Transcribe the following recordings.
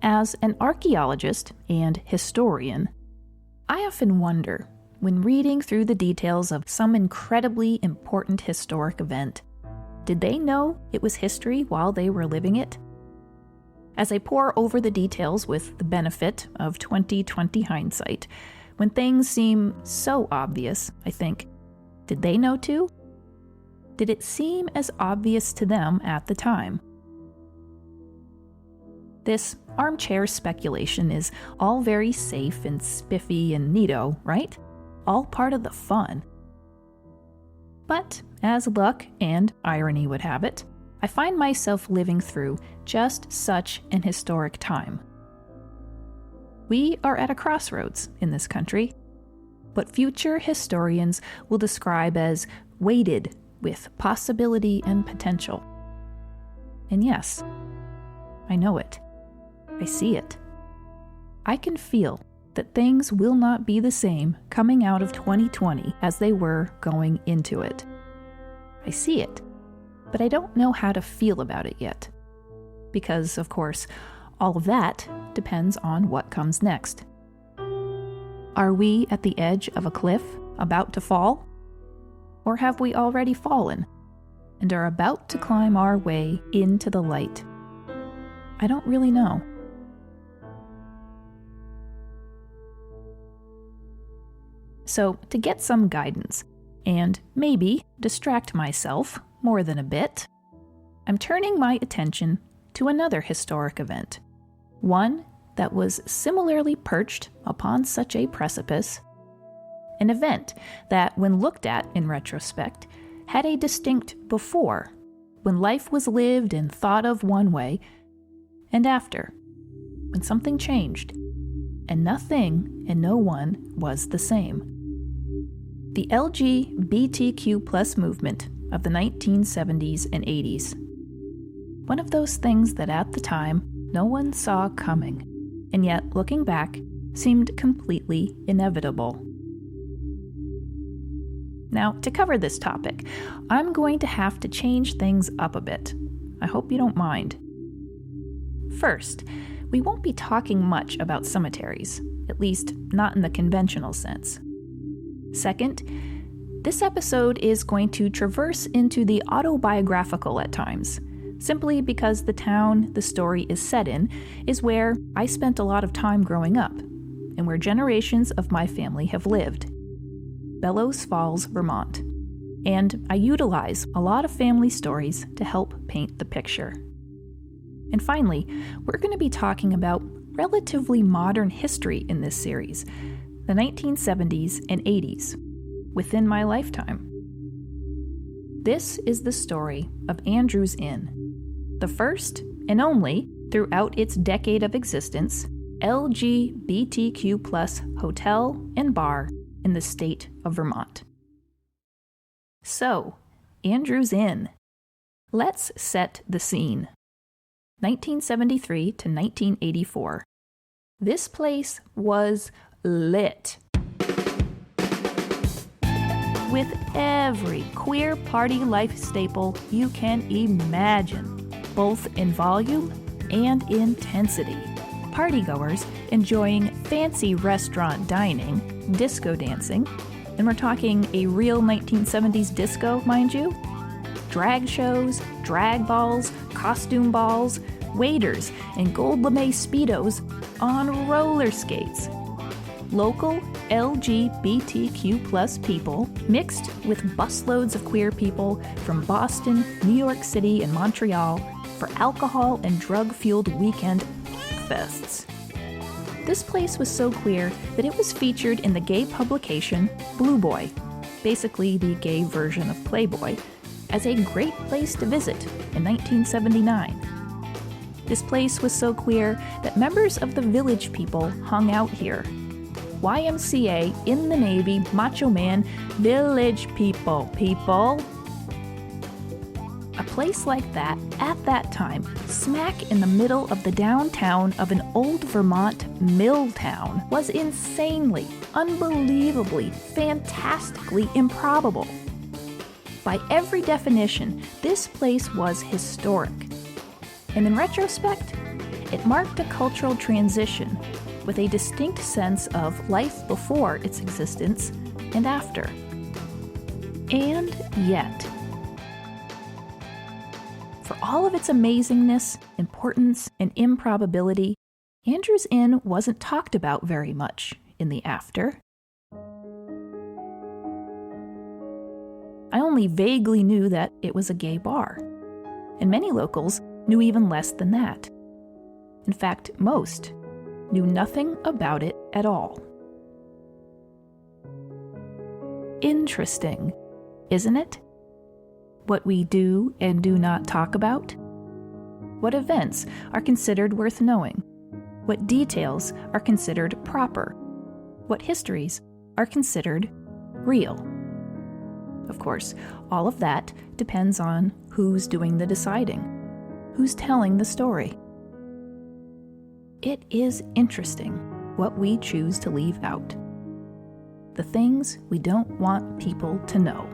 As an archaeologist and historian, I often wonder, when reading through the details of some incredibly important historic event, did they know it was history while they were living it? As I pore over the details with the benefit of 20/20 hindsight, when things seem so obvious, I think, did they know too? Did it seem as obvious to them at the time? This armchair speculation is all very safe and spiffy and neato, right? All part of the fun. But, as luck and irony would have it, I find myself living through just such an historic time. We are at a crossroads in this country, what future historians will describe as weighted with possibility and potential. And yes, I know it. I see it. I can feel that things will not be the same coming out of 2020 as they were going into it. I see it, but I don't know how to feel about it yet. Because, of course, all of that depends on what comes next. Are we at the edge of a cliff, about to fall? Or have we already fallen and are about to climb our way into the light? I don't really know. So, to get some guidance, and maybe distract myself more than a bit, I'm turning my attention to another historic event, one that was similarly perched upon such a precipice, an event that, when looked at in retrospect, had a distinct before, when life was lived and thought of one way, and after, when something changed, and nothing and no one was the same. The LGBTQ+ movement of the 1970s and 80s. One of those things that at the time no one saw coming, and yet looking back seemed completely inevitable. Now, to cover this topic, I'm going to have to change things up a bit. I hope you don't mind. First, we won't be talking much about cemeteries, at least not in the conventional sense. Second, this episode is going to traverse into the autobiographical at times, simply because the town the story is set in is where I spent a lot of time growing up, and where generations of my family have lived. Bellows Falls, Vermont. And I utilize a lot of family stories to help paint the picture. And finally, we're going to be talking about relatively modern history in this series, the 1970s and 80s, within my lifetime. This is the story of Andrews Inn, the first and only, throughout its decade of existence, LGBTQ+ hotel and bar in the state of Vermont. So, Andrews Inn. Let's set the scene. 1973 to 1984. This place was lit with every queer party life staple you can imagine, both in volume and intensity. Partygoers enjoying fancy restaurant dining, disco dancing, and we're talking a real 1970s disco, mind you, drag shows, drag balls, costume balls, waiters in gold lame Speedos on roller skates. Local LGBTQ+ people mixed with busloads of queer people from Boston, New York City, and Montreal for alcohol and drug-fueled weekend fests. This place was so queer that it was featured in the gay publication Blue Boy, basically the gay version of Playboy, as a great place to visit in 1979. This place was so queer that members of the Village People hung out here. YMCA in the Navy, Macho Man, Village People. A place like that, at that time, smack in the middle of the downtown of an old Vermont mill town, was insanely, unbelievably, fantastically improbable. By every definition, this place was historic. And in retrospect, it marked a cultural transition with a distinct sense of life before its existence and after. And yet, for all of its amazingness, importance, and improbability, Andrews Inn wasn't talked about very much in the after. I only vaguely knew that it was a gay bar, and many locals knew even less than that. In fact, most knew nothing about it at all. Interesting, isn't it? What we do and do not talk about? What events are considered worth knowing? What details are considered proper? What histories are considered real? Of course, all of that depends on who's doing the deciding, who's telling the story. It is interesting what we choose to leave out. The things we don't want people to know.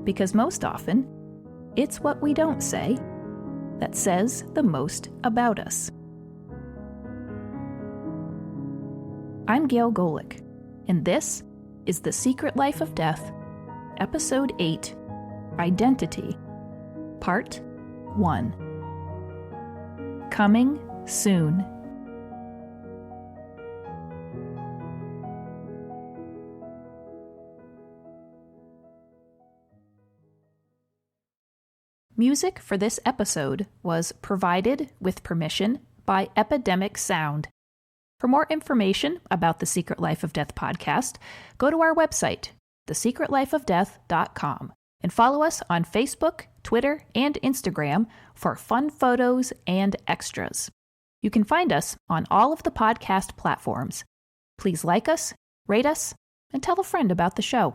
Because most often, it's what we don't say that says the most about us. I'm Gail Golick, and this is The Secret Life of Death, Episode 8, Identity, Part 1. Coming soon. Music for this episode was provided with permission by Epidemic Sound. For more information about the Secret Life of Death podcast, go to our website, thesecretlifeofdeath.com, and follow us on Facebook, Twitter, and Instagram for fun photos and extras. You can find us on all of the podcast platforms. Please like us, rate us, and tell a friend about the show.